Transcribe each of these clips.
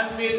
MPhil,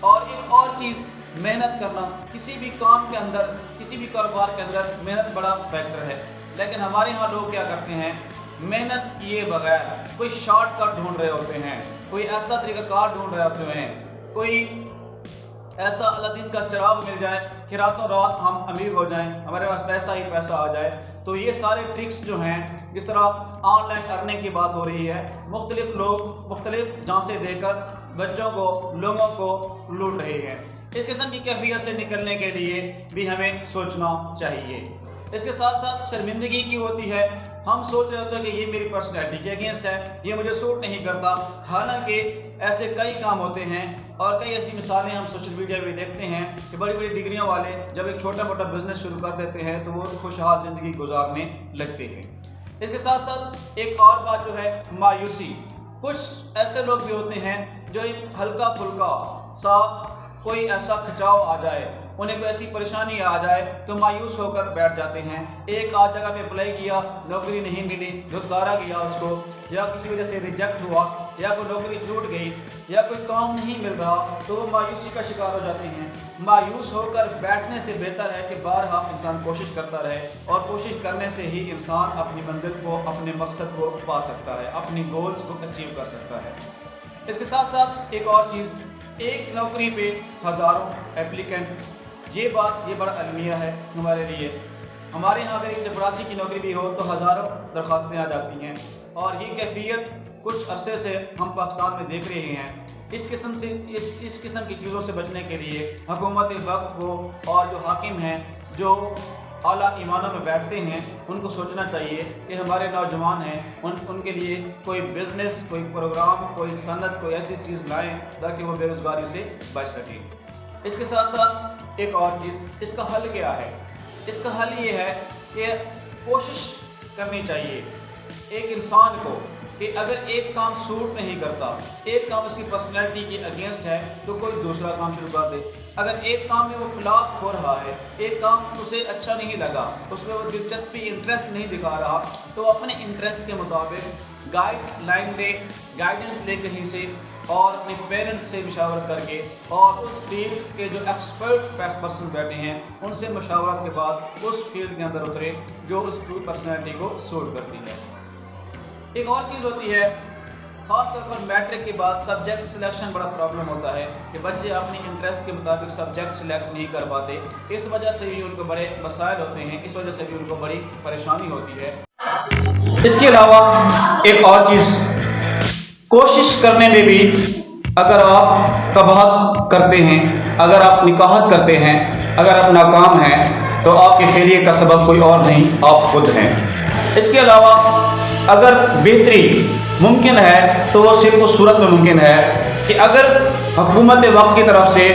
اور ایک اور چیز محنت کرنا، کسی بھی کام کے اندر، کسی بھی کاروبار کے اندر محنت بڑا فیکٹر ہے، لیکن ہمارے ہاں لوگ کیا کرتے ہیں، محنت کیے بغیر کوئی شارٹ کٹ ڈھونڈ رہے ہوتے ہیں، کوئی ایسا طریقہ کار ڈھونڈ رہے ہوتے ہیں، کوئی ایسا اللہ دین کا چراغ مل جائے کہ راتوں رات ہم امیر ہو جائیں، ہمارے پاس پیسہ ہی پیسہ آ جائے۔ تو یہ سارے ٹرکس جو ہیں، جس طرح آن لائن ارننگ کی بات ہو رہی ہے، مختلف لوگ مختلف جانسیں دے کر بچوں کو، لوگوں کو لوٹ رہے ہیں۔ اس قسم کی کیفیت سے نکلنے کے لیے بھی ہمیں سوچنا چاہیے۔ اس کے ساتھ ساتھ شرمندگی کی ہوتی ہے، ہم سوچ رہے ہوتے ہیں کہ یہ میری پرسنالٹی کے اگینسٹ ہے، یہ مجھے سوٹ نہیں کرتا، حالانکہ ایسے کئی کام ہوتے ہیں اور کئی ایسی مثالیں ہم سوشل میڈیا پہ دیکھتے ہیں کہ بڑی بڑی ڈگریوں والے جب ایک چھوٹا موٹا بزنس شروع کر دیتے ہیں تو وہ خوشحال زندگی گزارنے لگتے ہیں۔ اس کے ساتھ ساتھ ایک اور بات جو ہے مایوسی، کچھ ایسے لوگ بھی ہوتے ہیں جو ایک ہلکا پھلکا سا کوئی ایسا کھچاؤ آ جائے، انہیں کوئی ایسی پریشانی آ جائے تو مایوس ہو کر بیٹھ جاتے ہیں۔ ایک آدھ جگہ پہ اپلائی کیا، نوکری نہیں ملی، دھتکارا گیا اس کو، یا کسی وجہ سے ریجیکٹ ہوا، یا کوئی نوکری چھوٹ گئی، یا کوئی کام نہیں مل رہا، تو وہ مایوسی کا شکار ہو جاتے ہیں۔ مایوس ہو کر بیٹھنے سے بہتر ہے کہ بارہا انسان کوشش کرتا رہے، اور کوشش کرنے سے ہی انسان اپنی منزل کو، اپنے مقصد کو پا سکتا ہے، اپنی گولز کو اچیو کر سکتا ہے۔ اس کے ساتھ ساتھ ایک اور چیز، ایک نوکری پہ ہزاروں ایپلیکینٹ، یہ بڑا المیہ ہے ہمارے لیے۔ ہمارے ہاں اگر ایک چپراسی کی نوکری بھی ہو تو ہزاروں درخواستیں آ جاتی ہیں، اور یہ کیفیت کچھ عرصے سے ہم پاکستان میں دیکھ رہے ہیں۔ اس قسم کی چیزوں سے بچنے کے لیے حکومت وقت کو اور جو حاکم ہیں، جو اعلیٰ ایوانوں میں بیٹھتے ہیں، ان کو سوچنا چاہیے کہ ہمارے نوجوان ہیں، ان کے لیے کوئی بزنس، کوئی پروگرام، کوئی صنعت، کوئی ایسی چیز لائیں تاکہ وہ بے روزگاری سے بچ سکیں۔ اس کے ساتھ ساتھ ایک اور چیز، اس کا حل کیا ہے؟ اس کا حل یہ ہے کہ کوشش کرنی چاہیے ایک انسان کو کہ اگر ایک کام سوٹ نہیں کرتا، ایک کام اس کی پرسنالٹی کے اگینسٹ ہے، تو کوئی دوسرا کام شروع کر دے۔ اگر ایک کام میں وہ فلاپ ہو رہا ہے، ایک کام اسے اچھا نہیں لگا، اس میں وہ دلچسپی، انٹرسٹ نہیں دکھا رہا، تو اپنے انٹرسٹ کے مطابق گائیڈنس لے کہیں سے، اور اپنے پیرنٹس سے مشاورت کر کے، اور اس فیلڈ کے جو ایکسپرٹ پرسن بیٹھے ہیں ان سے مشاورت کے بعد اس فیلڈ کے اندر اترے جو اس کی پرسنالٹی کو سوٹ کرتی ہے۔ ایک اور چیز ہوتی ہے، خاص طور پر میٹرک کے بعد سبجیکٹ سلیکشن بڑا پرابلم ہوتا ہے کہ بچے اپنی انٹرسٹ کے مطابق سبجیکٹ سلیکٹ نہیں کر پاتے۔ اس وجہ سے بھی ان کو بڑے مسائل ہوتے ہیں، اس وجہ سے بھی ان کو بڑی پریشانی ہوتی ہے۔ اس کے علاوہ ایک اور چیز، کوشش کرنے میں بھی اگر آپ قباحت کرتے ہیں، اگر آپ نکاحت کرتے ہیں، اگر آپ ناکام ہیں، تو آپ کے فیلئر کا سبب کوئی اور نہیں، آپ خود ہیں۔ اس کے علاوہ اگر بہتری ممکن ہے تو وہ صرف اس صورت میں ممکن ہے کہ اگر حکومت وقت کی طرف سے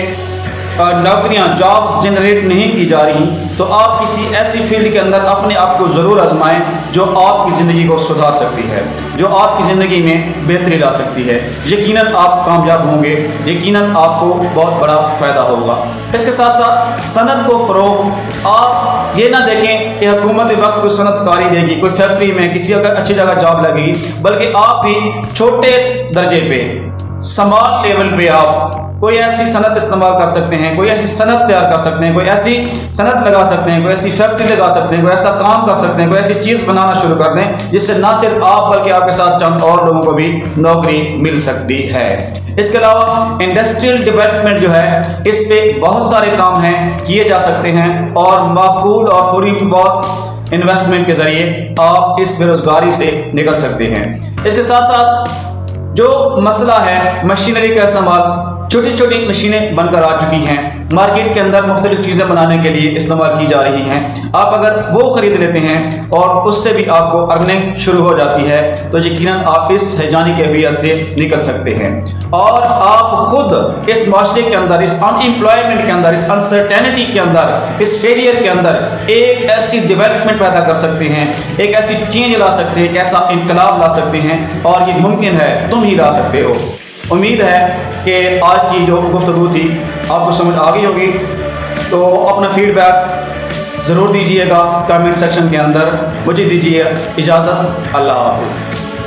نوکریاں، جابز جنریٹ نہیں کی جا رہی، تو آپ کسی ایسی فیلڈ کے اندر اپنے آپ کو ضرور آزمائیں جو آپ کی زندگی کو سدھار سکتی ہے، جو آپ کی زندگی میں بہتری لا سکتی ہے۔ یقیناً آپ کامیاب ہوں گے، یقیناً آپ کو بہت بڑا فائدہ ہوگا۔ اس کے ساتھ ساتھ صنعت کو فروغ، آپ یہ نہ دیکھیں کہ حکومت وقت کوئی صنعت کاری دے گی، کوئی فیکٹری میں کسی اگر اچھی جگہ جاب لگے گی، بلکہ آپ بھی چھوٹے درجے پہ، سمال لیول پہ آپ کوئی ایسی صنعت استعمال کر سکتے ہیں، کوئی ایسی صنعت تیار کر سکتے ہیں، کوئی ایسی صنعت لگا سکتے ہیں، کوئی ایسی فیکٹری لگا سکتے ہیں، کوئی ایسا کام کر سکتے ہیں، کوئی ایسی چیز بنانا شروع کر دیں جس سے نہ صرف آپ بلکہ آپ کے ساتھ چند اور لوگوں کو بھی نوکری مل سکتی ہے۔ اس کے علاوہ انڈسٹریل ڈیولپمنٹ جو ہے، اس پہ بہت سارے کام ہیں، کیے جا سکتے ہیں، اور معقول اور تھوڑی بہت انویسٹمنٹ کے ذریعے آپ اس بے روزگاری سے نکل سکتے ہیں۔ اس کے ساتھ ساتھ جو مسئلہ ہے مشینری کا استعمال، چھوٹی چھوٹی مشینیں بن کر آ چکی ہیں، مارکیٹ کے اندر مختلف چیزیں بنانے کے لیے استعمال کی جا رہی ہیں۔ آپ اگر وہ خرید لیتے ہیں اور اس سے بھی آپ کو ارننگ شروع ہو جاتی ہے، تو یقیناً آپ اس ہیجانی کیفیت سے نکل سکتے ہیں، اور آپ خود اس معاشرے کے اندر، اس ان امپلائمنٹ کے اندر، اس انسرٹینٹی کے اندر، اس فیلئر کے اندر ایک ایسی ڈیولپمنٹ پیدا کر سکتے ہیں، ایک ایسی چینج لا سکتے ہیں، ایک ایسا انقلاب لا سکتے ہیں، اور یہ ممکن ہے، تم ہی لا سکتے ہو۔ امید ہے کہ آج کی جو گفتگو تھی آپ کو سمجھ آ گئی ہوگی، تو اپنا فیڈ بیک ضرور دیجیے گا کمنٹ سیکشن کے اندر۔ مجھے دیجیے اجازت، اللہ حافظ۔